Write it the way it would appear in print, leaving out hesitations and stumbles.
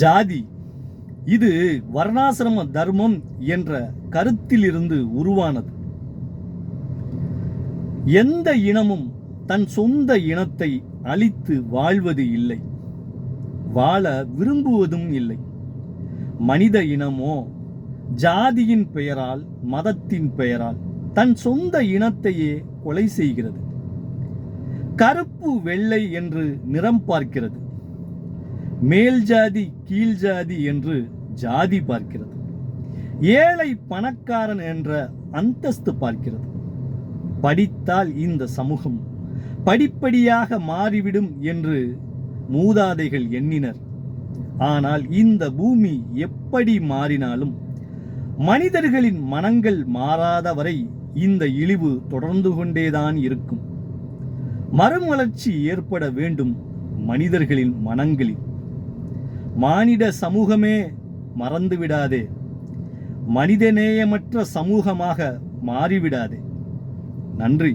ஜாதி இது வர்ணாசிரம தர்மம் என்ற கருத்திலிருந்து உருவானது. எந்த இனமும் தன் சொந்த இனத்தை அழித்து வாழ்வது இல்லை, வாழ விரும்புவதும் இல்லை. மனித இனமோ ஜாதியின் பெயரால், மதத்தின் பெயரால் தன் சொந்த இனத்தையே கொலை செய்கிறது. கருப்பு வெள்ளை என்று நிறம் பார்க்கிறது. மேல் ஜாதி கீழ் ஜாதி என்று ஜாதி பார்க்கிறது. ஏழை பணக்காரன் என்ற அந்தஸ்து பார்க்கிறது. படித்தால் இந்த சமூகம் படிப்படியாக மாறிவிடும் என்று மூதாதைகள் எண்ணினர். ஆனால் இந்த பூமி எப்படி மாறினாலும் மனிதர்களின் மனங்கள் மாறாத வரை இந்த இழிவு தொடர்ந்து கொண்டேதான் இருக்கும். மறுமலர்ச்சி ஏற்பட வேண்டும் மனிதர்களின் மனங்களில். மானிட சமூகமே மறந்துவிடாதே, மனிதநேயமற்ற சமூகமாக மாறிவிடாதே. நன்றி.